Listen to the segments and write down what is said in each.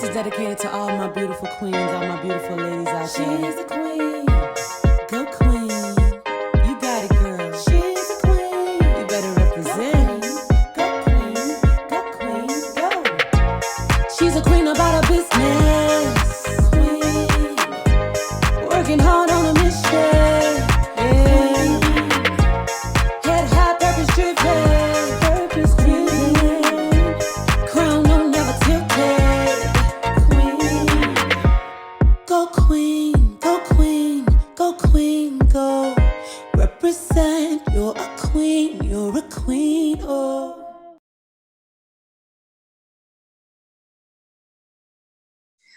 This is dedicated to all my beautiful queens, all my beautiful ladies out there. She's a queen. Go queen. You got it, girl. She's a queen. You better represent. Go queen. Go queen. Go. She's a queen about her business. Queen. Working hard on a mission. Yeah. Head high, purpose driven. Purpose driven. Crown on never tilted. Queen. Go queen. Go queen. Go queen. Go. Represent. You're a queen. You're a queen. Oh.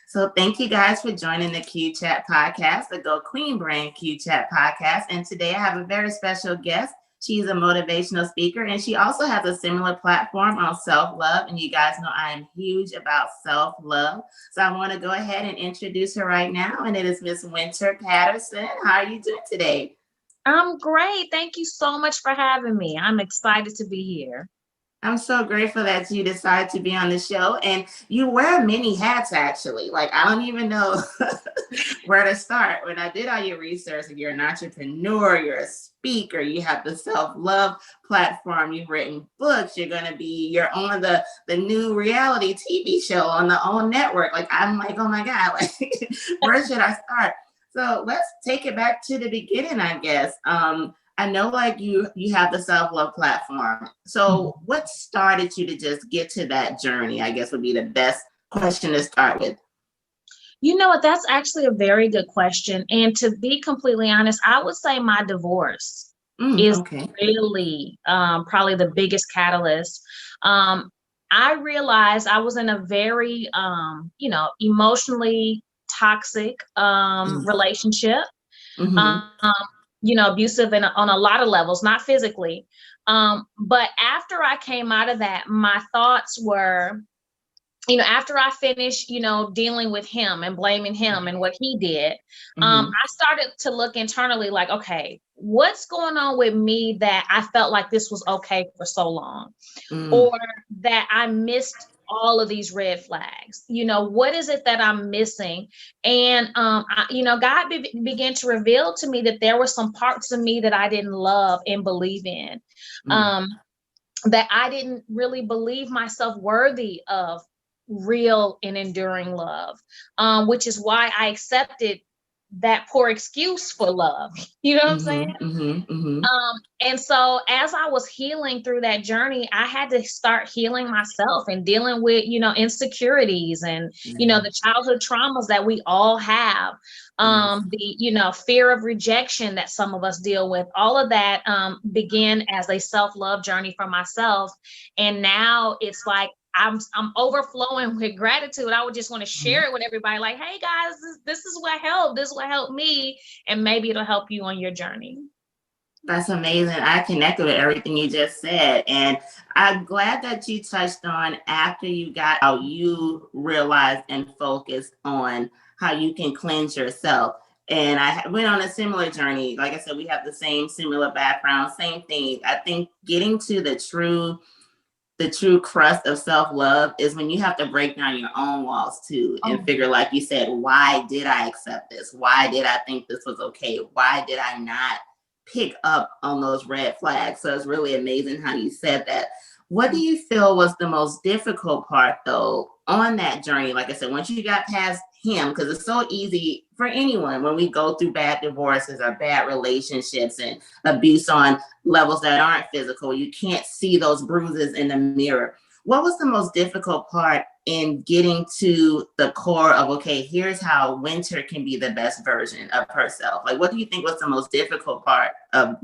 So thank you guys for joining the Q Chat podcast, the Geaux Queen brand Q Chat podcast. And today I have a very special guest. She's a motivational speaker, and she also has a similar platform on self-love. And you guys know I am huge about self-love. So I want to go ahead and introduce her right now. And it is Miss Wynter Patterson. How are you doing today? I'm great. Thank you so much for having me. I'm excited to be here. I'm so grateful that you decided to be on the show, and you wear many hats actually. Like, I don't even know where to start. When I did all your research, you're an entrepreneur, you're a speaker, you have the self-love platform, you've written books, you're on the new reality TV show on the OWN network. Like, I'm like, oh my God, like, where should I start? So let's take it back to the beginning, I guess. I know, like, you have the self-love platform. So what started you to just get to that journey, I guess, would be the best question to start with. You know what? That's actually a very good question. And to be completely honest, I would say my divorce is really probably the biggest catalyst. I realized I was in a very, emotionally toxic relationship. Abusive on a lot of levels, not physically. But after I came out of that, my thoughts were, after I finished, dealing with him and blaming him and what he did, I started to look internally like, okay, what's going on with me that I felt like this was okay for so long, or that I missed all of these red flags? What is it that I'm missing? And, God began to reveal to me that there were some parts of me that I didn't love and believe in, that I didn't really believe myself worthy of real and enduring love, which is why I accepted that poor excuse for love. You know what I'm saying? And so as I was healing through that journey, I had to start healing myself and dealing with, insecurities and, the childhood traumas that we all have, the, fear of rejection that some of us deal with. All of that began as a self-love journey for myself. And now it's like, I'm overflowing with gratitude. I would just want to share it with everybody. Like, hey guys, this is what helped. This is what helped me. And maybe it'll help you on your journey. That's amazing. I connected with everything you just said. And I'm glad that you touched on after you got out, you realized and focused on how you can cleanse yourself. And I went on a similar journey. Like I said, we have the same similar background, same thing. I think getting to the true crust of self-love is when you have to break down your own walls too, and figure, like you said, why did I accept this? Why did I think this was okay? Why did I not pick up on those red flags? So it's really amazing how you said that. What do you feel was the most difficult part though on that journey? Like I said, once you got past him, because it's so easy for anyone when we go through bad divorces or bad relationships and abuse on levels that aren't physical, you can't see those bruises in the mirror. What was the most difficult part in getting to the core of, okay, here's how Wynter can be the best version of herself? Like, what do you think was the most difficult part of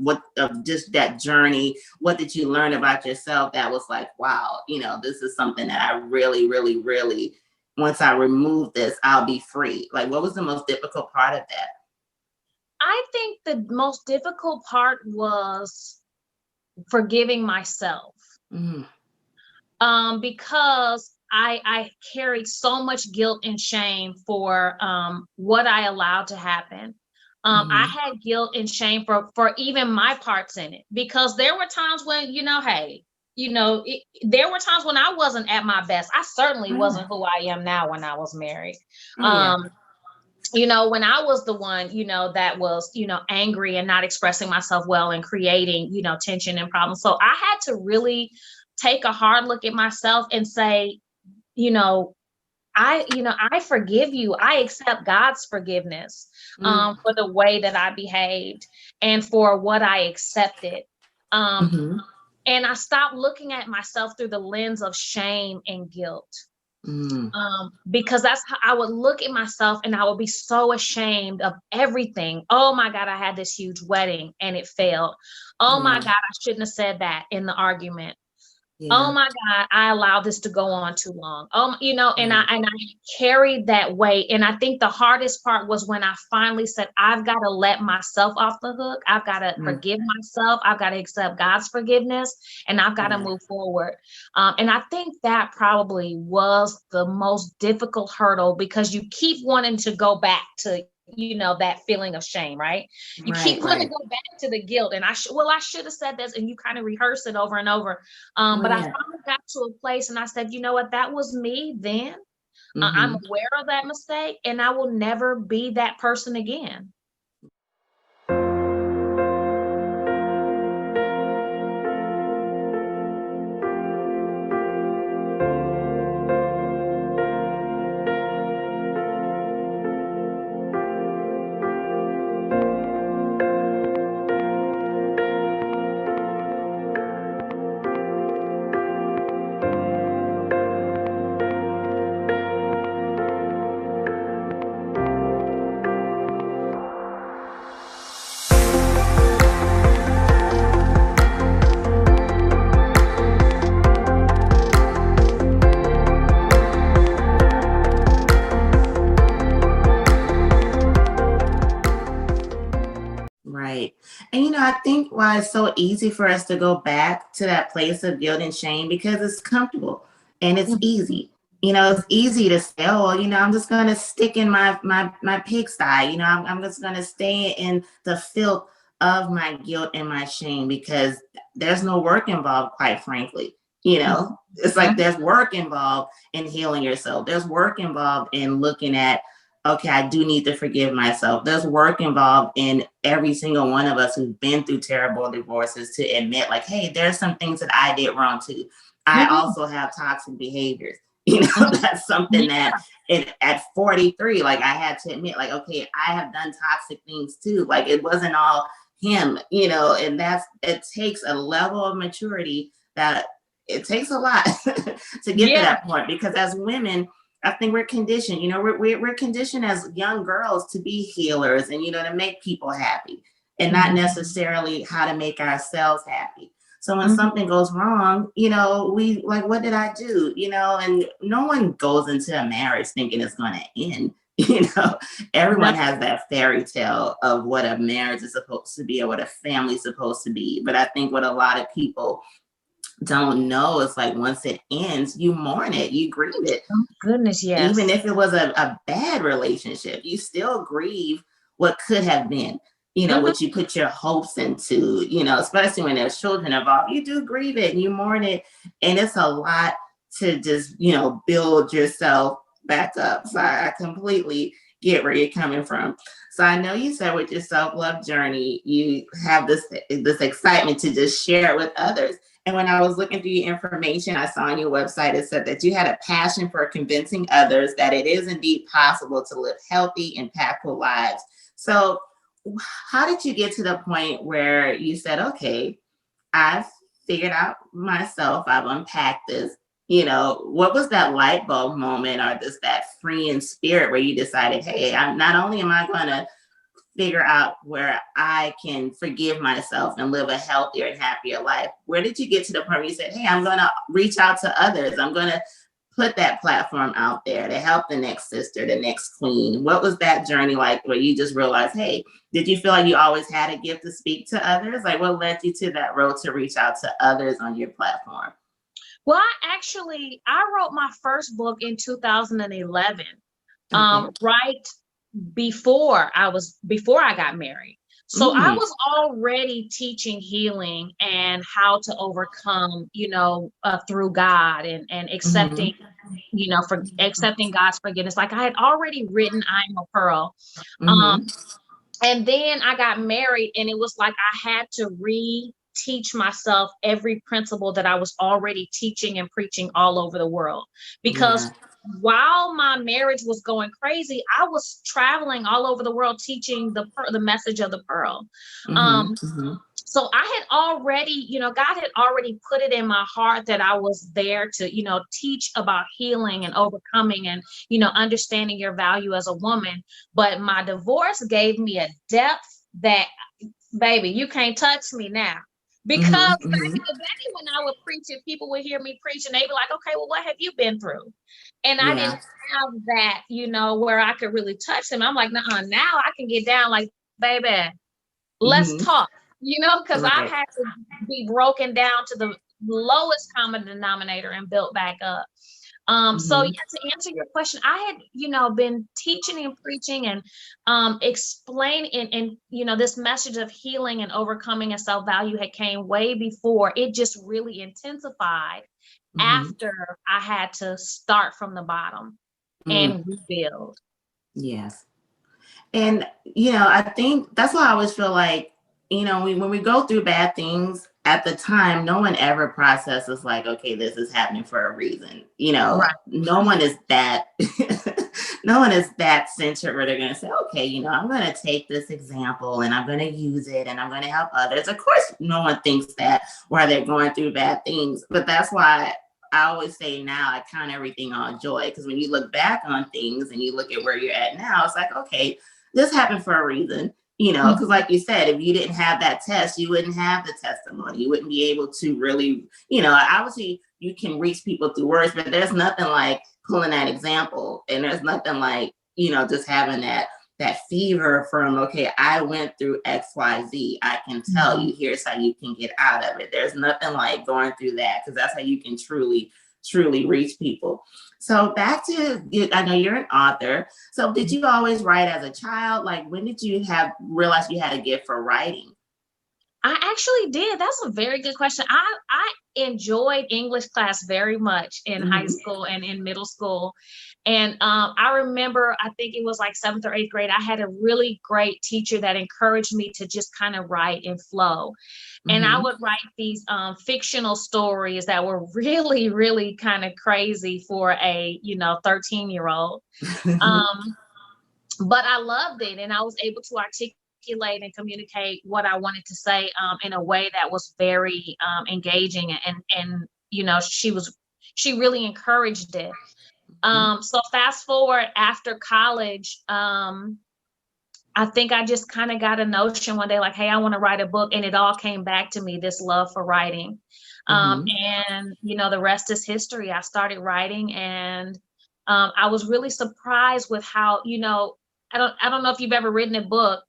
just that journey? What did you learn about yourself that was like, wow, this is something that I really, really, really, once I remove this, I'll be free? Like, what was the most difficult part of that? I think the most difficult part was forgiving myself. Because I carried so much guilt and shame for what I allowed to happen. I had guilt and shame for even my parts in it, because there were times when, hey, there were times when I wasn't at my best. I certainly Oh, wasn't who I am now when I was married. yeah. When I was the one, that was, angry and not expressing myself well and creating, tension and problems. So I had to really take a hard look at myself and say, you know, I forgive you. I accept God's forgiveness for the way that I behaved and for what I accepted. Um, Mm-hmm. and I stopped looking at myself through the lens of shame and guilt. Mm. Because that's how I would look at myself and I would be so ashamed of everything. Oh my God, I had this huge wedding and it failed. Oh my Yeah. God, I shouldn't have said that in the argument. Oh Yeah. my God, I allowed this to go on too long. And Right. I carried that weight. And I think the hardest part was when I finally said, I've got to let myself off the hook. I've got to Mm. forgive myself. I've got to accept God's forgiveness and I've got to Yeah. move forward. And I think that probably was the most difficult hurdle because you keep wanting to go back to that feeling of shame, right? You keep Right. wanting to Right. go back to the guilt. And I should have said this, and you kind of rehearse it over and over. Oh But I yeah. finally got to a place and I said, you know what? That was me then. I'm Mm-hmm. aware of that mistake and I will never be that person again. Right. And I think why it's so easy for us to go back to that place of guilt and shame because it's comfortable and it's Mhm. easy. It's easy to say, oh, I'm just gonna stick in my pigsty. I'm just gonna stay in the filth of my guilt and my shame because there's no work involved, quite frankly. It's like Mhm. there's work involved in healing yourself. There's work involved in looking at, okay, I do need to forgive myself. There's work involved in every single one of us who've been through terrible divorces to admit, like, hey, there's some things that I did wrong too. I Mhm. also have toxic behaviors. Mhm. That's something that at 43, like I had to admit, like, okay, I have done toxic things too. Like it wasn't all him, and it takes a level of maturity that it takes a lot to get to Yeah. that point because as women, I think we're conditioned, we're conditioned as young girls to be healers and, to make people happy and not Mhm. necessarily how to make ourselves happy. So when Mhm. something goes wrong, we like, what did I do? And no one goes into a marriage thinking it's going to end. Everyone No. has that fairy tale of what a marriage is supposed to be or what a family is supposed to be. But I think what a lot of people don't know is like once it ends, you mourn it, you grieve it. Oh, goodness, Even yes. if it was a bad relationship, you still grieve what could have been, Mhm. what you put your hopes into, especially when there's children involved. You do grieve it and you mourn it. And it's a lot to just, build yourself back up. So I completely get where you're coming from. So I know you said with your self-love journey, you have this excitement to just share it with others. And when I was looking through your information, I saw on your website, it said that you had a passion for convincing others that it is indeed possible to live healthy, impactful lives. So, how did you get to the point where you said, okay, I've figured out myself, I've unpacked this? What was that light bulb moment or that freeing spirit where you decided, hey, I'm not only am I going to figure out where I can forgive myself and live a healthier and happier life? Where did you get to the point where you said, hey, I'm going to reach out to others. I'm going to put that platform out there to help the next sister, the next queen? What was that journey like where you just realized, hey, did you feel like you always had a gift to speak to others? Like what led you to that road to reach out to others on your platform? Well, I wrote my first book in 2011, Okay. right before I got married. So I was already teaching healing and how to overcome, through God and accepting, for accepting God's forgiveness. Like I had already written I Am a Pearl. Mm-hmm. And then I got married, and it was like I had to teach myself every principle that I was already teaching and preaching all over the world. Because while my marriage was going crazy, I was traveling all over the world teaching the message of the pearl. So I had already, God had already put it in my heart that I was there to, teach about healing and overcoming and, understanding your value as a woman. But my divorce gave me a depth that, baby, you can't touch me now. Because back in the day when I would preach and people would hear me preach and they'd be like, okay, well, what have you been through? And I didn't have that, where I could really touch them. I'm like, nah, now I can get down like, baby, let's talk, because I had to be broken down to the lowest common denominator and built back up. So yeah, to answer your question, I had, been teaching and preaching and explaining and this message of healing and overcoming and self-value had came way before. It just really intensified after I had to start from the bottom and rebuild. Yes. And, I think that's why I always feel like, when we go through bad things at the time, no one ever processes like, okay, this is happening for a reason. No one is that, no one is that centered where they're going to say, okay, I'm going to take this example and I'm going to use it and I'm going to help others. Of course, no one thinks that while they're going through bad things, but that's why I always say now I count everything on joy. Because when you look back on things and you look at where you're at now, it's like, okay, this happened for a reason. Because like you said, if you didn't have that test, you wouldn't have the testimony. You wouldn't be able to really, obviously you can reach people through words, but there's nothing like pulling that example. And there's nothing like, just having that fever from, okay, I went through X, Y, Z. I can tell you, here's how you can get out of it. There's nothing like going through that, because that's how you can truly reach people. So back to, I know you're an author. So did you always write as a child? Like, when did you realize you had a gift for writing? I actually did. That's a very good question. I enjoyed English class very much in high school and in middle school. And I remember, I think it was like 7th or 8th grade, I had a really great teacher that encouraged me to just kind of write and flow. And I would write these fictional stories that were really, really kind of crazy for a, 13-year-old. But I loved it. And I was able to articulate and communicate what I wanted to say in a way that was very engaging. And she really encouraged it. So fast forward after college, I think I just kind of got a notion one day, like, hey, I want to write a book. And it all came back to me, this love for writing. And, the rest is history. I started writing, and I was really surprised with how, I don't know if you've ever written a book,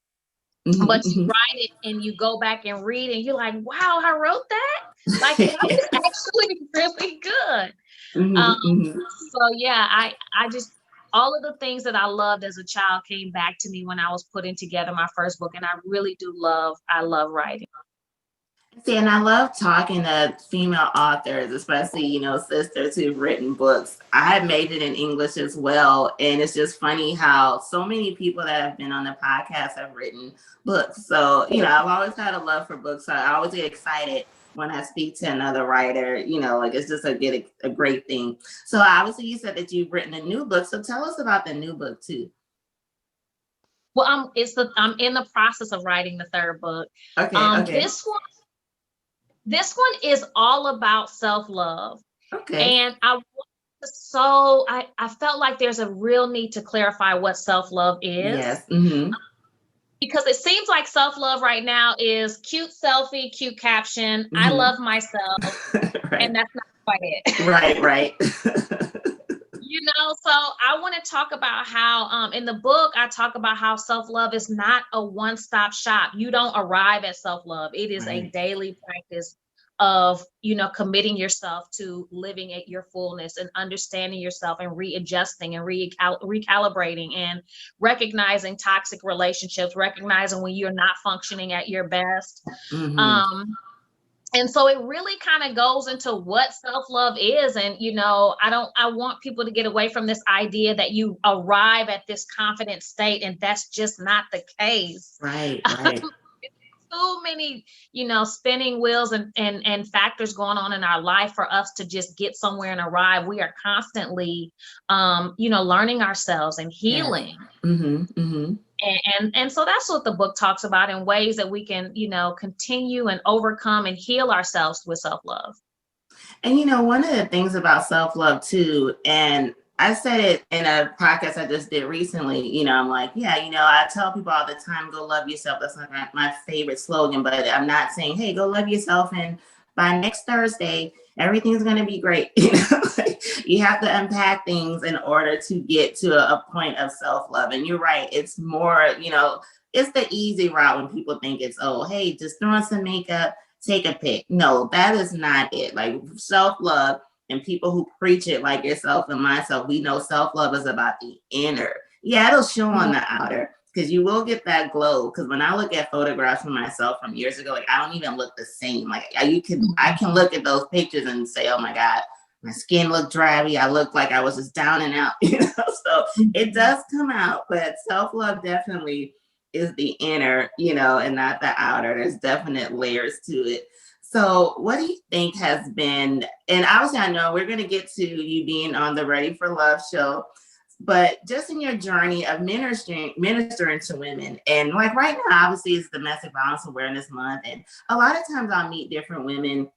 but you write it and you go back and read and you're like, wow, I wrote that? Like, that was actually really good. So yeah, I just, all of the things that I loved as a child came back to me when I was putting together my first book. And I really I love writing. See, and I love talking to female authors, especially, sisters who've written books. I made it in English as well. And it's just funny how so many people that have been on the podcast have written books. So, I've always had a love for books. So I always get excited when I speak to another writer, like it's just a great thing. So obviously you said that you've written a new book. So tell us about the new book too. Well, I'm in the process of writing the third book. Okay. This one is all about self-love. Okay. And I felt like there's a real need to clarify what self-love is. Yes. Because it seems like self-love right now is cute selfie, cute caption, I love myself. Right. And that's not quite it. Right. So I want to talk about how in the book, I talk about how self-love is not a one-stop shop. You don't arrive at self-love. It is a daily practice of, committing yourself to living at your fullness and understanding yourself and readjusting and recalibrating and recognizing toxic relationships, recognizing when you're not functioning at your best. And so it really kind of goes into what self-love is. And, I want people to get away from this idea that you arrive at this confident state, and that's just not the case. Right. So many, spinning wheels and factors going on in our life for us to just get somewhere and arrive. We are constantly, learning ourselves and healing. Yes. And so that's what the book talks about, in ways that we can, continue and overcome and heal ourselves with self-love. And one of the things about self-love too, and I said it in a podcast I just did recently, I'm like, I tell people all the time, go love yourself. That's like my favorite slogan, but I'm not saying, hey, go love yourself, and by next Thursday, everything's going to be great. You have to unpack things in order to get to a point of self-love. And you're right. It's more, it's the easy route when people think it's, oh, hey, just throw on some makeup, take a pic. No, that is not it. Like self-love, and people who preach it like yourself and myself, we know self-love is about the inner. Yeah, it'll show on the outer, because you will get that glow. Because when I look at photographs of myself from years ago, like I don't even look the same. Like I can look at those pictures and say, oh my God, my skin looked drabby. I looked like I was just down and out, So it does come out, but self-love definitely is the inner, and not the outer. There's definite layers to it. So what do you think has been, and obviously I know we're going to get to you being on the Ready for Love show, but just in your journey of ministering to women, and like right now, obviously it's Domestic Violence Awareness Month, and a lot of times I'll meet different women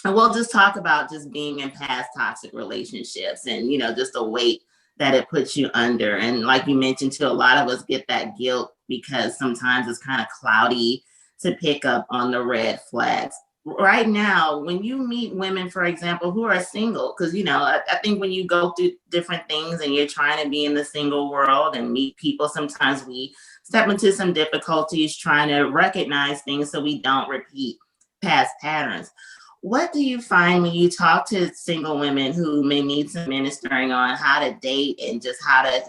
and we'll just talk about just being in past toxic relationships and, just the weight that it puts you under. And like you mentioned too, a lot of us get that guilt because sometimes it's kind of cloudy to pick up on the red flags. Right now, when you meet women, for example, who are single, because, I think when you go through different things and you're trying to be in the single world and meet people, sometimes we step into some difficulties trying to recognize things so we don't repeat past patterns. What do you find when you talk to single women who may need some ministering on how to date and just how to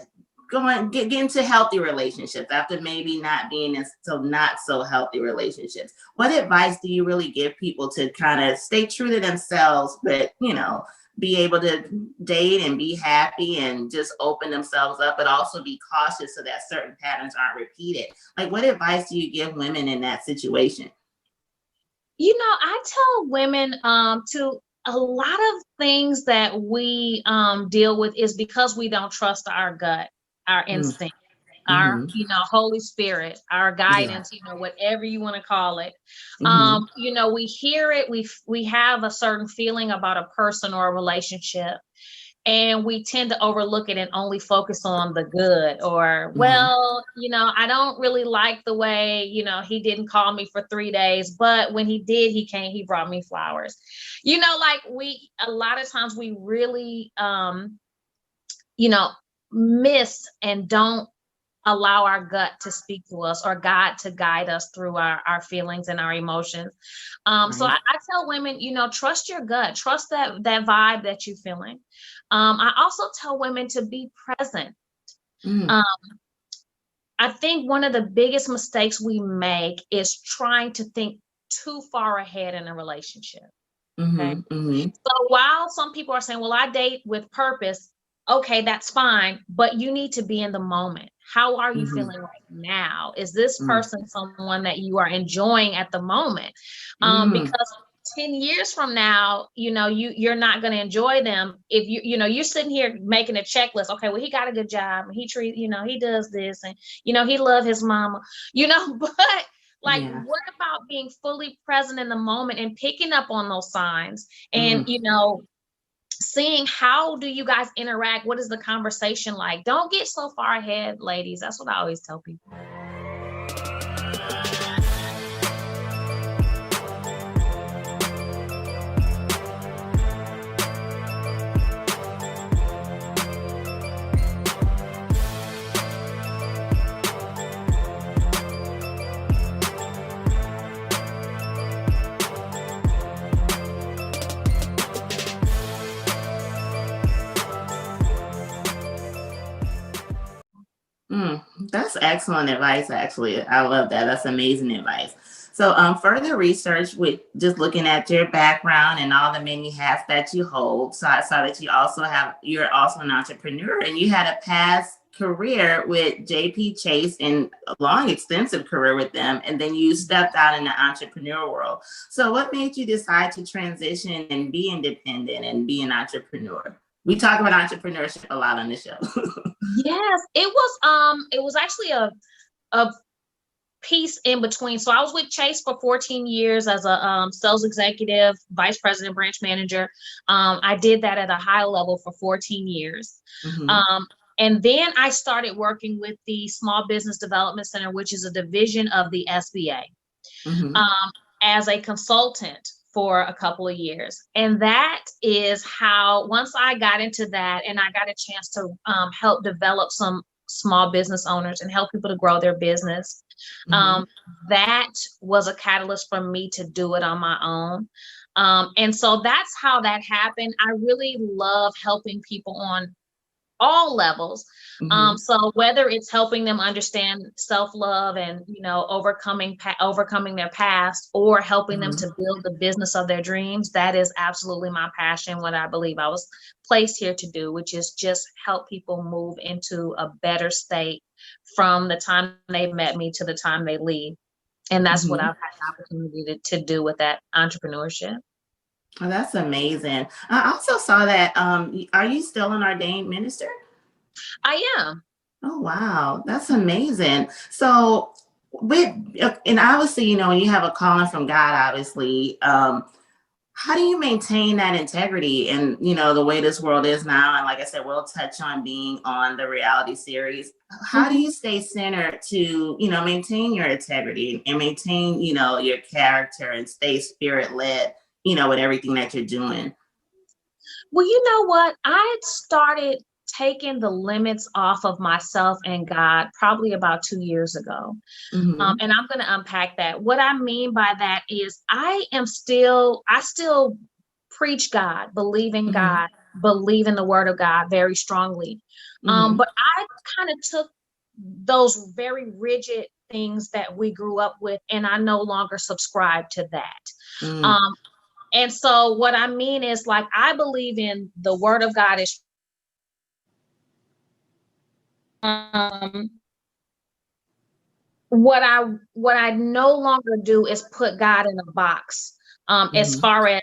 go and get into healthy relationships after maybe not being in not so healthy relationships? What advice do you really give people to kind of stay true to themselves, but, be able to date and be happy and just open themselves up, but also be cautious so that certain patterns aren't repeated? Like, what advice do you give women in that situation? I tell women to a lot of things that we deal with is because we don't trust our gut, our instinct, our, Holy Spirit, our guidance, whatever you want to call it. We hear it, we have a certain feeling about a person or a relationship, and we tend to overlook it and only focus on the good, or, I don't really like the way, he didn't call me for 3 days, but when he did, he brought me flowers. A lot of times we really, miss and don't allow our gut to speak to us, or God to guide us through our feelings and our emotions. So I tell women, trust your gut, trust that vibe that you're feeling. I also tell women to be present. I think one of the biggest mistakes we make is trying to think too far ahead in a relationship. Okay. So while some people are saying, well, I date with purpose, okay, that's fine, but you need to be in the moment. How are you feeling right now? Is this person someone that you are enjoying at the moment? Because 10 years from now, you're not going to enjoy them if you're sitting here making a checklist. Okay, well, he got a good job, and he does this, and he loved his mama, but what about being fully present in the moment and picking up on those signs and seeing how do you guys interact? What is the conversation like? Don't get so far ahead, ladies. That's what I always tell people. That's excellent advice, actually. I love that. That's amazing advice. So, further research with just looking at your background and all the many hats that you hold. So I saw that you're also an entrepreneur, and you had a past career with JP Chase and a long, extensive career with them. And then you stepped out in the entrepreneur world. So what made you decide to transition and be independent and be an entrepreneur? We talk about entrepreneurship a lot on the show. Yes, it was actually a piece in between. So I was with Chase for 14 years as a sales executive, vice president, branch manager. I did that at a high level for 14 years. Mm-hmm. And then I started working with the Small Business Development Center, which is a division of the SBA, mm-hmm. As a consultant for a couple of years. And that is how, once I got into that and I got a chance to help develop some small business owners and help people to grow their business, mm-hmm. That was a catalyst for me to do it on my own. And so that's how that happened. I really love helping people on all levels. Mm-hmm. So whether it's helping them understand self-love and, overcoming their past, or helping mm-hmm. them to build the business of their dreams, that is absolutely my passion, what I believe I was placed here to do, which is just help people move into a better state from the time they met me to the time they leave. And that's mm-hmm. what I've had the opportunity to do with that entrepreneurship. Oh, that's amazing. I also saw that, are you still an ordained minister? I am. Oh, wow. That's amazing. So and obviously, when you have a calling from God, obviously, how do you maintain that integrity in, the way this world is now? And like I said, we'll touch on being on the reality series. How do you stay centered to, maintain your integrity and maintain, your character and stay spirit-led, with everything that you're doing? Well, you know what? I started taking the limits off of myself and God probably about 2 years ago. Mm-hmm. And I'm going to unpack that. What I mean by that is I still preach God, believe in mm-hmm. God, believe in the word of God very strongly. Mm-hmm. But I kind of took those very rigid things that we grew up with, and I no longer subscribe to that. Mm. And so what I mean is, like, I believe in the word of God is what I no longer do is put God in a box. Mm-hmm. As far as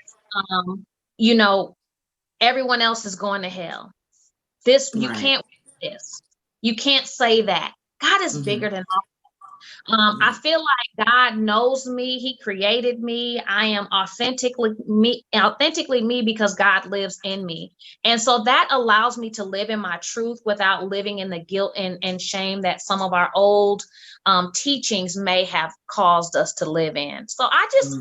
everyone else is going to hell. You right. can't do this. You can't say that. God is mm-hmm. bigger than all. I feel like God knows me. He created me. I am authentically me because God lives in me. And so that allows me to live in my truth without living in the guilt and shame that some of our old teachings may have caused us to live in. So I'm just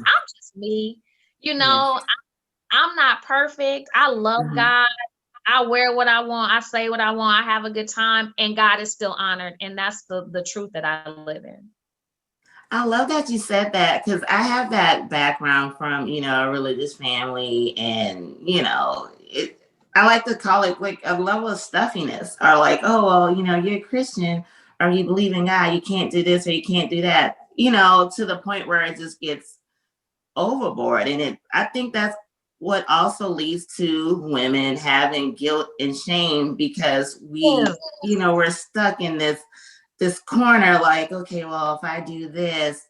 me, I'm not perfect. I love mm-hmm. God. I wear what I want. I say what I want. I have a good time, and God is still honored. And that's the truth that I live in. I love that you said that, because I have that background from, a religious family, and, I like to call it like a level of stuffiness, or like, oh, well, you're a Christian or you believe in God. You can't do this or you can't do that, to the point where it just gets overboard. And I think that's what also leads to women having guilt and shame, because we're stuck in this corner, like, okay, well, if I do this,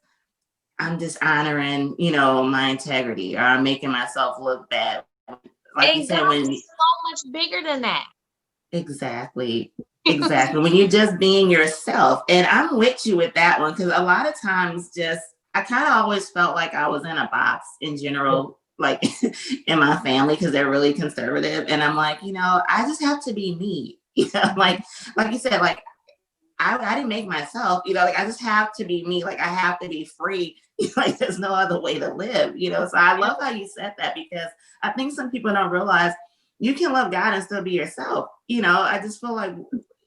I'm dishonoring, my integrity, or I'm making myself look bad. Like you said, when it's so much bigger than that. Exactly. When you're just being yourself. And I'm with you with that one, because a lot of times I kind of always felt like I was in a box in general, like in my family, because they're really conservative. And I'm like, I just have to be me. Like you said, like, I didn't make myself, like, I just have to be me. Like, I have to be free. Like, there's no other way to live, So I love how you said that, because I think some people don't realize you can love God and still be yourself. I just feel like,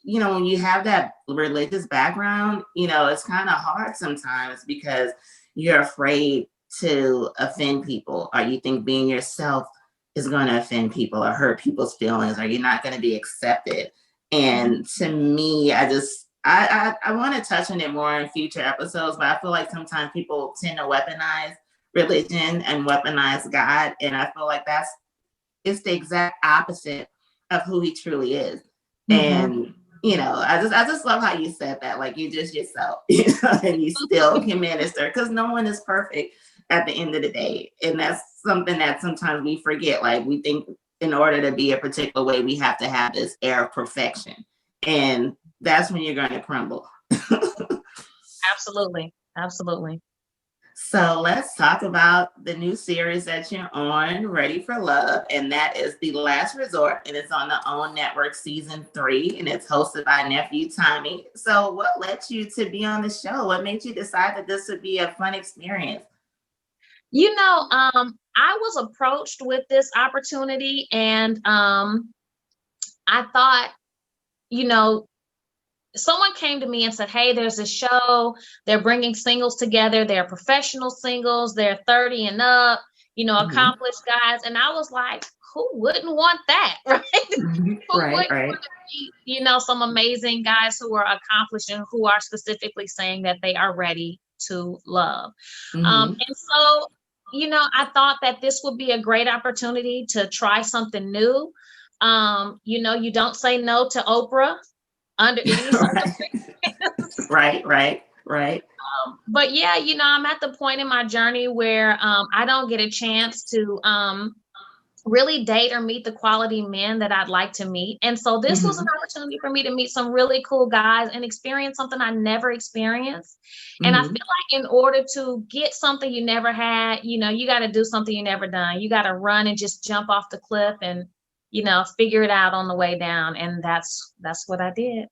when you have that religious background, it's kind of hard sometimes, because you're afraid to offend people, or you think being yourself is going to offend people or hurt people's feelings, or you're not going to be accepted. And to me, I just I want to touch on it more in future episodes, but I feel like sometimes people tend to weaponize religion and weaponize God. And I feel like it's the exact opposite of who he truly is. And I just love how you said that. Like, you're just yourself, and you still can minister, because no one is perfect at the end of the day. And that's something that sometimes we forget. Like, we think in order to be a particular way, we have to have this air of perfection. And that's when you're going to crumble. Absolutely. Absolutely. So let's talk about the new series that you're on, Ready for Love. And that is The Last Resort. And it's on the OWN Network season 3. And it's hosted by nephew Tommy. So what led you to be on the show? What made you decide that this would be a fun experience? I was approached with this opportunity, and I thought, someone came to me and said, hey, there's a show. They're bringing singles together. They're professional singles. They're 30 and up, accomplished guys. And I was like, who wouldn't want that? Right. Who wouldn't want to meet, some amazing guys who are accomplished and who are specifically saying that they are ready to love. And so, I thought that this would be a great opportunity to try something new. You don't say no to Oprah under any circumstances. Right. But yeah, I'm at the point in my journey where I don't get a chance to really date or meet the quality men that I'd like to meet. And so this was an opportunity for me to meet some really cool guys and experience something I never experienced. And I feel like in order to get something you never had, you got to do something you never done. You got to run and just jump off the cliff and, figure it out on the way down. And that's what I did.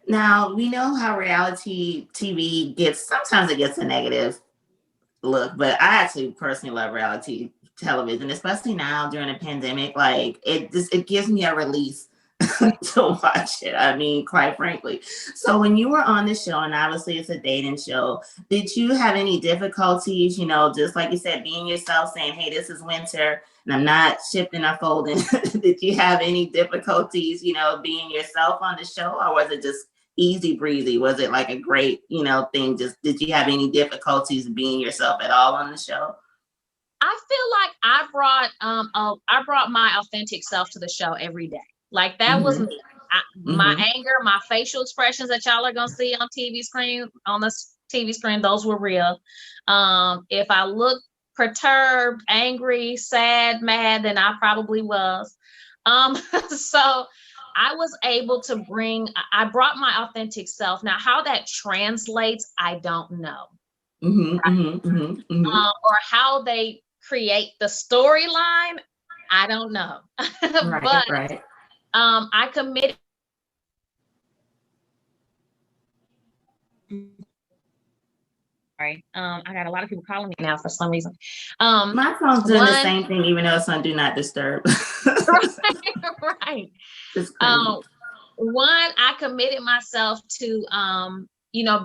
Now, we know how reality TV sometimes it gets a negative look, but I actually personally love reality television, especially now during a pandemic. Like, it gives me a release to watch it. I mean, quite frankly. So when you were on the show, and obviously it's a dating show, did you have any difficulties, just like you said, being yourself, saying, hey, this is Wynter, and I'm not shifting or folding? Did you have any difficulties, being yourself on the show, or was it just easy breezy? Was it like a great, thing? Just, did you have any difficulties being yourself at all on the show? I feel like I brought my authentic self to the show every day. Like, that was me. My anger, my facial expressions that y'all are gonna see on the TV screen, those were real. If I look perturbed, angry, sad, mad, then I probably was. So I was able to I brought my authentic self. Now, how that translates, I don't know. Or how they create the storyline, I don't know. But I committed. Sorry, I got a lot of people calling me now for some reason. My phone's doing the same thing, even though it's on Do Not Disturb. Right. One, I committed myself to,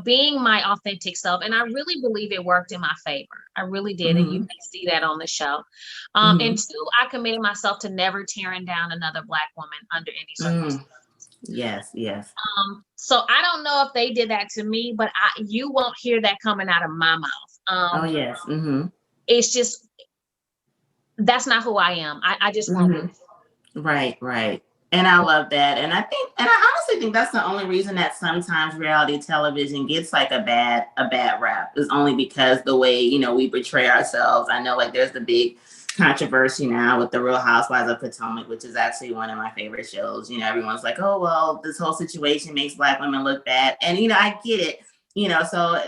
being my authentic self. And I really believe it worked in my favor. I really did. And you may see that on the show. And two, I committed myself to never tearing down another Black woman under any circumstances. Yes. So I don't know if they did that to me, but you won't hear that coming out of my mouth. Yes. It's just, that's not who I am. I just won't do it. Right. And I love that. And I honestly think that's the only reason that sometimes reality television gets like a bad rap, is only because the way, we portray ourselves. I know, like, there's the big controversy now with the Real Housewives of Potomac, which is actually one of my favorite shows. Everyone's like, oh, well, this whole situation makes Black women look bad. And, I get it, so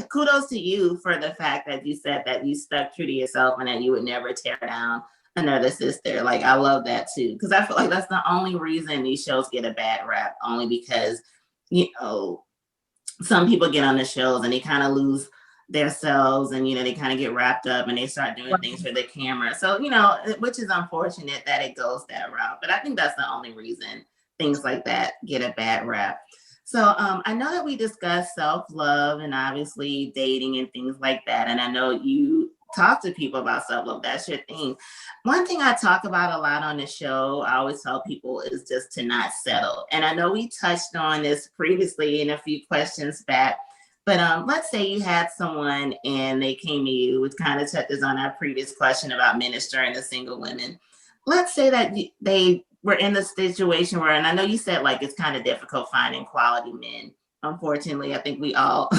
kudos to you for the fact that you said that you stuck true to yourself and that you would never tear down another sister. Like, I love that too, because I feel like that's the only reason these shows get a bad rap, only because, some people get on the shows and they kind of lose themselves, and they kind of get wrapped up and they start doing things for the camera. So which is unfortunate that it goes that route, but I think that's the only reason things like that get a bad rap. So I know that we discussed self-love and obviously dating and things like that. And I know you talk to people about self-love. That's your thing. One thing I talk about a lot on the show, I always tell people, is just to not settle. And I know we touched on this previously in a few questions back, but let's say you had someone and they came to you, which kind of touches on our previous question about ministering to single women. Let's say that they were in the situation where, and I know you said like it's kind of difficult finding quality men. Unfortunately, I think we all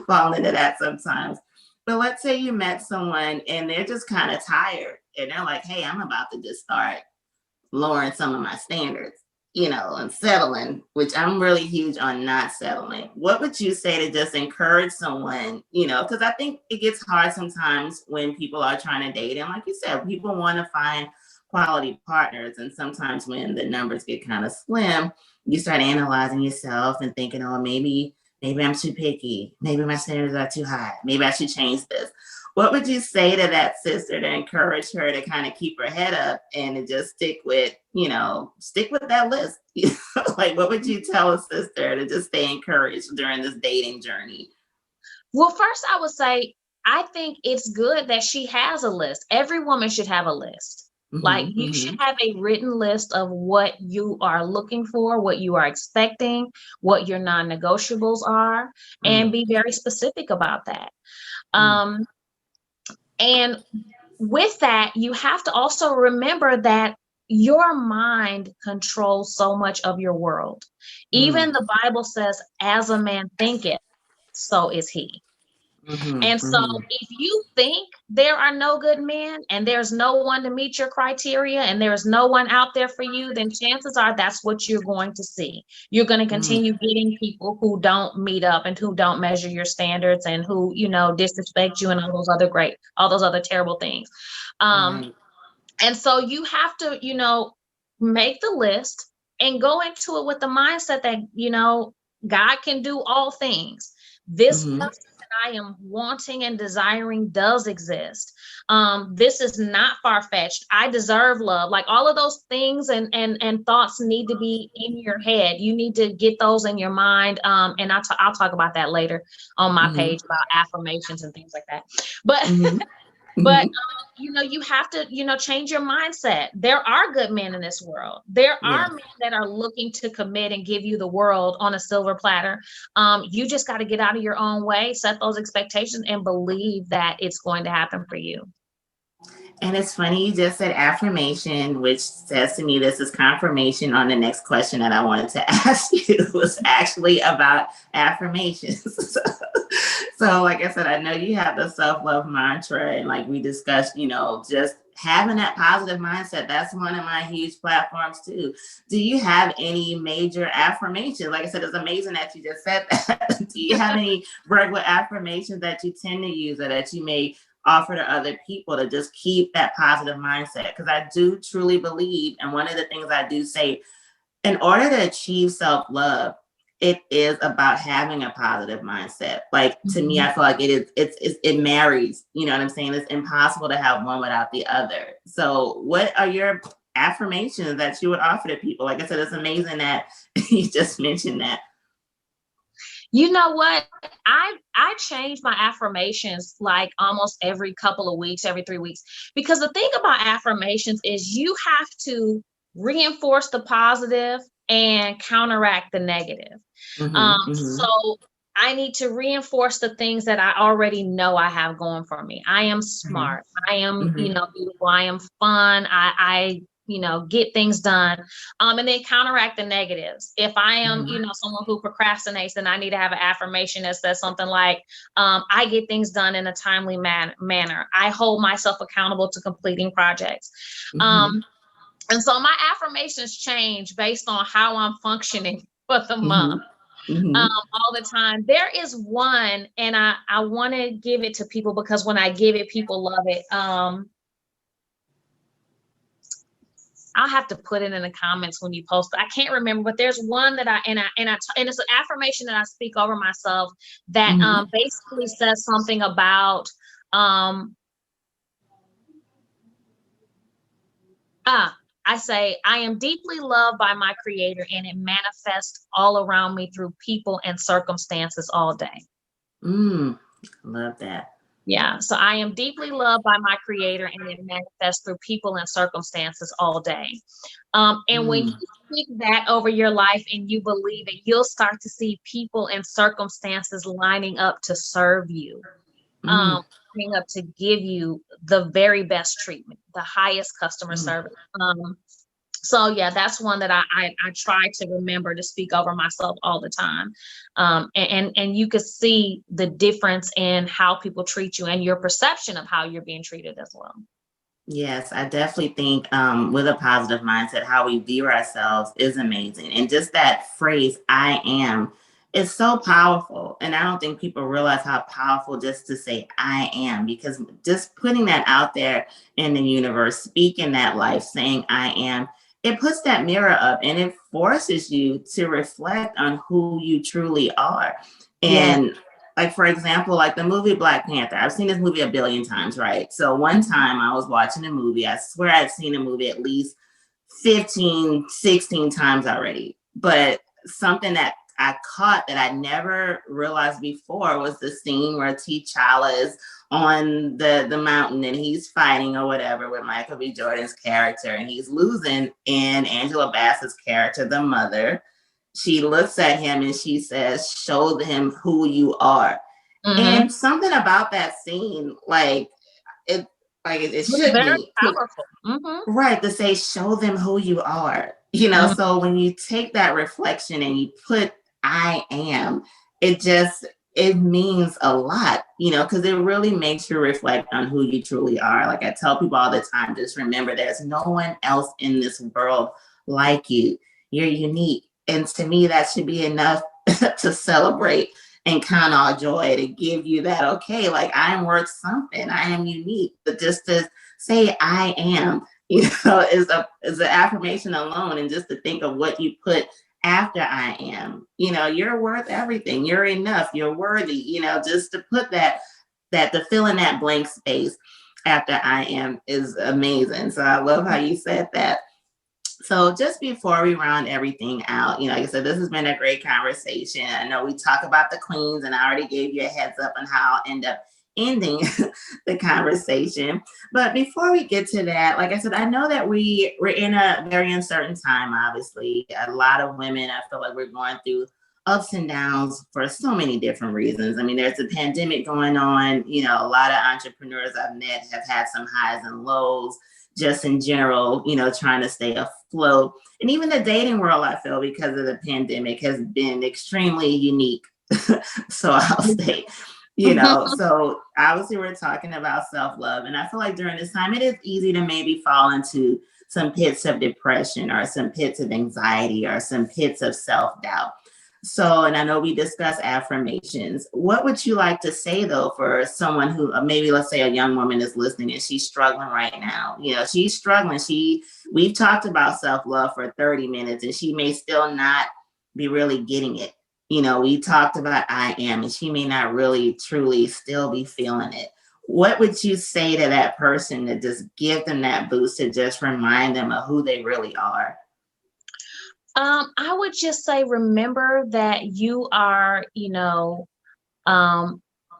fall into that sometimes. But let's say you met someone and they're just kind of tired and they're like, hey, I'm about to just start lowering some of my standards, and settling, which I'm really huge on not settling. What would you say to just encourage someone, because I think it gets hard sometimes when people are trying to date. And like you said, people want to find quality partners. And sometimes when the numbers get kind of slim, you start analyzing yourself and thinking, oh, maybe I'm too picky. Maybe my standards are too high. Maybe I should change this. What would you say to that sister to encourage her to kind of keep her head up and to just stick with that list? Like, what would you tell a sister to just stay encouraged during this dating journey? Well, first I would say, I think it's good that she has a list. Every woman should have a list. Like you should have a written list of what you are looking for, what you are expecting, what your non-negotiables are, and be very specific about that. And with that, you have to also remember that your mind controls so much of your world. Even the Bible says, as a man thinketh, so is he. And so if you think there are no good men and there's no one to meet your criteria and there's no one out there for you, then chances are that's what you're going to see. You're going to continue getting people who don't meet up and who don't measure your standards and who, disrespect you and all those other terrible things. And so you have to, make the list and go into it with the mindset that, God can do all things. This person that I am wanting and desiring does exist. This is not far-fetched. I deserve love. Like all of those things and thoughts need to be in your head. You need to get those in your mind. And I'll talk about that later on my page about affirmations and things like that. But you have to, change your mindset. There are good men in this world. There are men that are looking to commit and give you the world on a silver platter. You just got to get out of your own way, set those expectations, and believe that it's going to happen for you. And it's funny, you just said affirmation, which says to me, this is confirmation on the next question that I wanted to ask you was actually about affirmations. So like I said, I know you have the self-love mantra and like we discussed, just having that positive mindset. That's one of my huge platforms too. Do you have any major affirmations? Like I said, it's amazing that you just said that. Do you have any regular affirmations that you tend to use or that you may offer to other people to just keep that positive mindset? Because I do truly believe, and one of the things I do say, in order to achieve self-love, it is about having a positive mindset. Like to me, I feel like it marries, you know what I'm saying? It's impossible to have one without the other. So what are your affirmations that you would offer to people? Like I said, it's amazing that you just mentioned that. You know what? I change my affirmations like almost every couple of weeks, every 3 weeks, because the thing about affirmations is you have to reinforce the positive and counteract the negative. So I need to reinforce the things that I already know I have going for me. I am smart. I am, beautiful. I am fun. I get things done. And then counteract the negatives. If I am, someone who procrastinates, then I need to have an affirmation that says something like, I get things done in a timely manner. I hold myself accountable to completing projects. And so my affirmations change based on how I'm functioning for the month. All the time. There is one, and I want to give it to people because when I give it, people love it. I'll have to put it in the comments when you post it. I can't remember, but there's one that and it's an affirmation that I speak over myself that basically says something about I say, I am deeply loved by my creator and it manifests all around me through people and circumstances all day. Love that. Yeah. So I am deeply loved by my creator and it manifests through people and circumstances all day. And when you speak that over your life and you believe it, you'll start to see people and circumstances lining up to serve you, lining up to give you the very best treatment, the highest customer service. So yeah, that's one that I try to remember to speak over myself all the time. And you could see the difference in how people treat you and your perception of how you're being treated as well. Yes, I definitely think with a positive mindset, how we view ourselves is amazing. And just that phrase, I am, is so powerful. And I don't think people realize how powerful just to say I am, because just putting that out there in the universe, speaking that life, saying I am, it puts that mirror up and it forces you to reflect on who you truly are. And like, for example, like the movie Black Panther, I've seen this movie a billion times, right? So one time I was watching a movie, I swear I'd seen a movie at least 15, 16 times already. But something that I caught that I never realized before was the scene where T'Challa is on the mountain and he's fighting or whatever with Michael B. Jordan's character and he's losing. And Angela Bassett's character, the mother, she looks at him and she says, show him who you are. And something about that scene, it shook Very me. powerful. Right, to say, show them who you are. So when you take that reflection and you put I am, it means a lot, because it really makes you reflect on who you truly are. Like I tell people all the time, just remember there's no one else in this world like you. You're unique. And to me, that should be enough to celebrate and count all joy, to give you that, okay, like I am worth something. I am unique. But just to say I am, is an affirmation alone. And just to think of what you put after I am, you're worth everything. You're enough. You're worthy. Just to put that to fill in that blank space after I am is amazing. So I love how you said that. So just before we round everything out, like I said, this has been a great conversation. I know we talk about the queens and I already gave you a heads up on how I'll end up ending the conversation. But before we get to that, like I said, I know that we're in a very uncertain time, obviously. A lot of women, I feel like we're going through ups and downs for so many different reasons. I mean, there's a pandemic going on. A lot of entrepreneurs I've met have had some highs and lows, just in general, trying to stay afloat. And even the dating world, I feel, because of the pandemic, has been extremely unique. So I'll say, so obviously we're talking about self-love. And I feel like during this time, it is easy to maybe fall into some pits of depression or some pits of anxiety or some pits of self-doubt. So, and I know we discussed affirmations. What would you like to say, though, for someone who maybe, let's say a young woman is listening and she's struggling right now? She's struggling. We've talked about self-love for 30 minutes and she may still not be really getting it. We talked about I am and she may not really truly still be feeling it. What would you say to that person to just give them that boost, to just remind them of who they really are? I would just say, remember that you are, the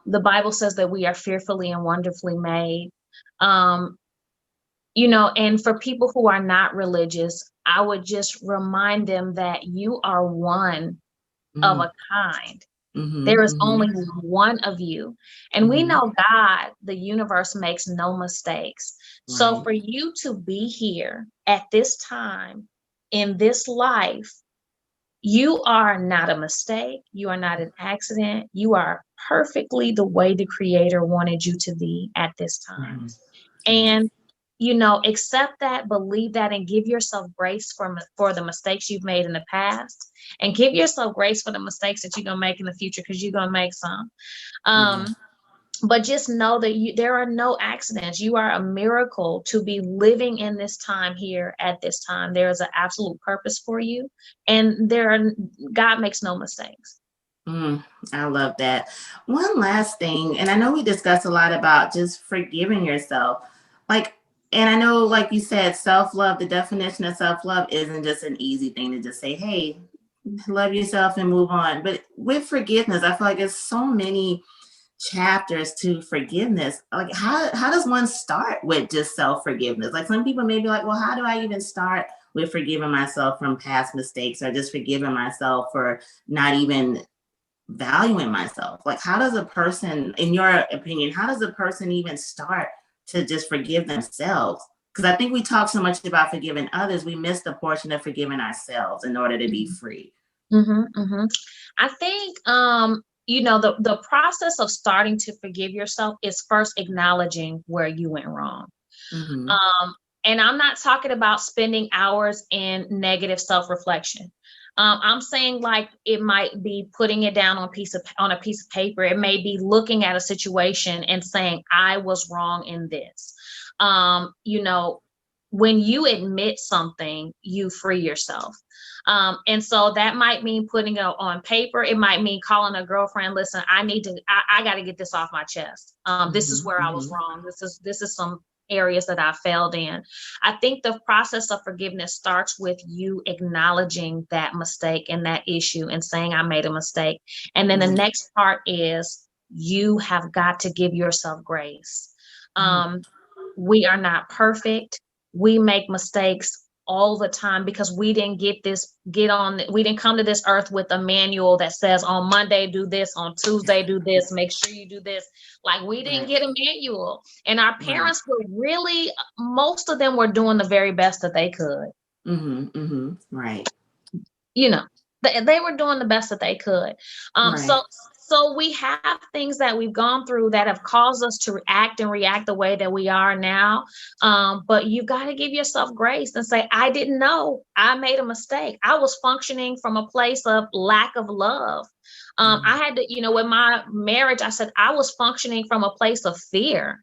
Bible says that we are fearfully and wonderfully made. And for people who are not religious, I would just remind them that you are one of a kind. There is only one of you. And we know God, the universe, makes no mistakes. Right. So for you to be here at this time, in this life, you are not a mistake. You are not an accident. You are perfectly the way the Creator wanted you to be at this time. And, accept that, believe that, and give yourself grace for the mistakes you've made in the past. And give yourself grace for the mistakes that you're going to make in the future, because you're going to make some. But just know that there are no accidents. You are a miracle to be living in this time here at this time. There is an absolute purpose for you. And God makes no mistakes. I love that. One last thing, and I know we discussed a lot about just forgiving yourself. Like, And I know, like you said, self-love, the definition of self-love isn't just an easy thing to just say, hey, love yourself and move on. But with forgiveness, I feel like there's so many chapters to forgiveness. Like how does one start with just self-forgiveness? Like some people may be like, well, how do I even start with forgiving myself from past mistakes, or just forgiving myself for not even valuing myself? Like, how does a person, in your opinion, how does a person even start to just forgive themselves? Because I think we talk so much about forgiving others, we miss the portion of forgiving ourselves in order to be free. I think the process of starting to forgive yourself is first acknowledging where you went wrong. Mm-hmm. And I'm not talking about spending hours in negative self-reflection. I'm saying, like, it might be putting it down on a piece of paper. It may be looking at a situation and saying, I was wrong in this. When you admit something, you free yourself. And so that might mean putting it on paper. It might mean calling a girlfriend. Listen, I got to get this off my chest. This is where I was wrong. This is some areas that I failed in. I think the process of forgiveness starts with you acknowledging that mistake and that issue and saying, I made a mistake. And then the next part is you have got to give yourself grace. We are not perfect. We make mistakes all the time because we didn't we didn't come to this earth with a manual that says on Monday do this, on Tuesday do this, make sure you do this. Like, we didn't get a manual, and our parents were really, most of them were doing the very best that they could. Right. They were doing the best that they could. So we have things that we've gone through that have caused us to act and react the way that we are now. But you've got to give yourself grace and say, I didn't know. I made a mistake. I was functioning from a place of lack of love. I had to, with my marriage, I said I was functioning from a place of fear,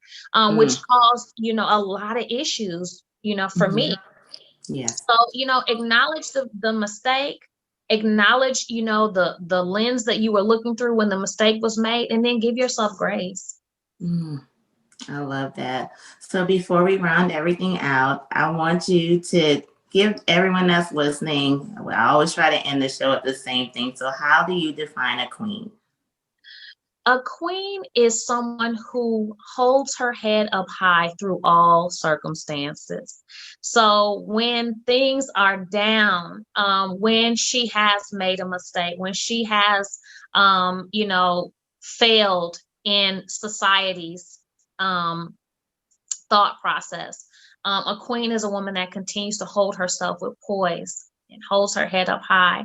which caused, a lot of issues, for me. Yes. So, acknowledge the mistake. Acknowledge, the lens that you were looking through when the mistake was made, and then give yourself grace. I love that. So before we round everything out, I want you to give everyone that's listening, I always try to end the show with the same thing. So how do you define a queen? A queen is someone who holds her head up high through all circumstances. So when things are down, when she has made a mistake, when she has, failed in society's thought process, a queen is a woman that continues to hold herself with poise and holds her head up high,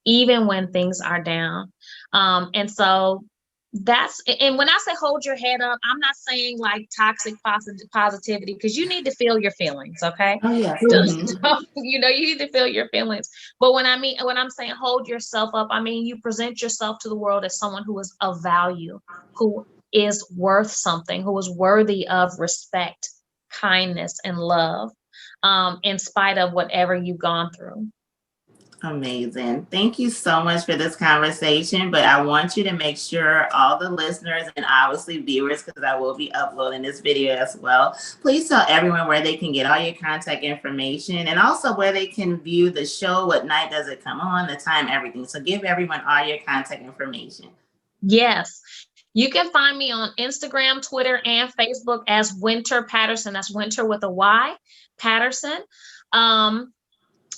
even when things are down. And so and when I say hold your head up, I'm not saying like toxic positivity, because you need to feel your feelings. Okay. Oh, yes. You need to feel your feelings. But when I'm saying hold yourself up, I mean, you present yourself to the world as someone who is of value, who is worth something, who is worthy of respect, kindness, and love, in spite of whatever you've gone through. Amazing. Thank you so much for this conversation. But I want you to make sure all the listeners and obviously viewers, because I will be uploading this video as well, please tell everyone where they can get all your contact information, and also where they can view the show, what night does it come on, the time, everything. So give everyone all your contact information. Yes. You can find me on Instagram, Twitter, and Facebook as Wynter Patterson. That's Wynter with a Y, Patterson.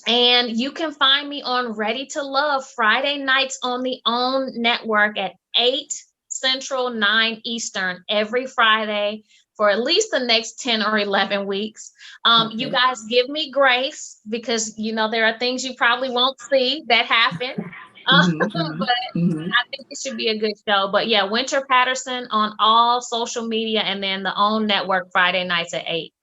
And you can find me on Ready to Love Friday nights on the OWN network at 8 Central, 9 Eastern every Friday for at least the next 10 or 11 weeks. You guys give me grace, because, there are things you probably won't see that happen. But I think it should be a good show. But yeah, Wynter Patterson on all social media, and then the OWN network Friday nights at 8.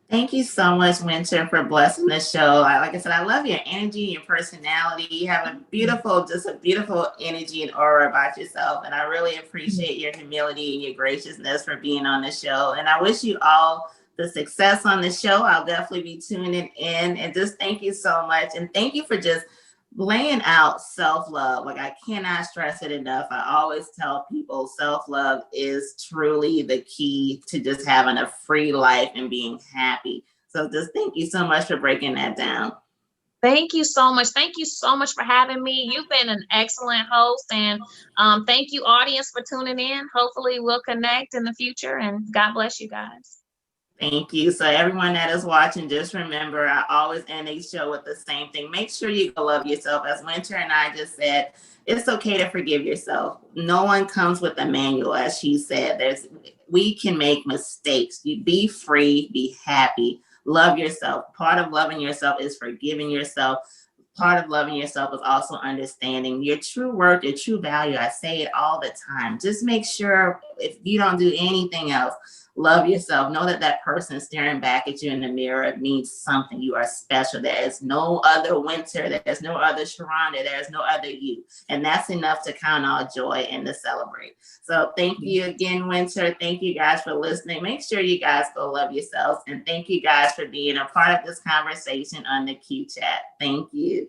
Thank you so much, Wynter, for blessing the show. Like I said, I love your energy, your personality. You have a beautiful energy and aura about yourself. And I really appreciate your humility and your graciousness for being on the show. And I wish you all the success on the show. I'll definitely be tuning in. And just thank you so much. And thank you for just laying out self-love, like I cannot stress it enough. I always tell people self-love is truly the key to just having a free life and being happy. So just thank you so much for breaking that down. Thank you so much. Thank you so much for having me. You've been an excellent host, and thank you, audience, for tuning in. Hopefully we'll connect in the future, and God bless you guys. Thank you. So everyone that is watching, just remember, I always end each show with the same thing. Make sure you go love yourself. As Wynter and I just said, it's okay to forgive yourself. No one comes with a manual, as she said. We can make mistakes. You be free, be happy, love yourself. Part of loving yourself is forgiving yourself. Part of loving yourself is also understanding your true worth, your true value. I say it all the time. Just make sure, if you don't do anything else, love yourself. Know that that person staring back at you in the mirror means something. You are special. There is no other Wynter. There's no other Sharonda. There's no other you. And that's enough to count our joy and to celebrate. So thank you again, Wynter. Thank you guys for listening. Make sure you guys go love yourselves. And thank you guys for being a part of this conversation on the Q Chat. Thank you.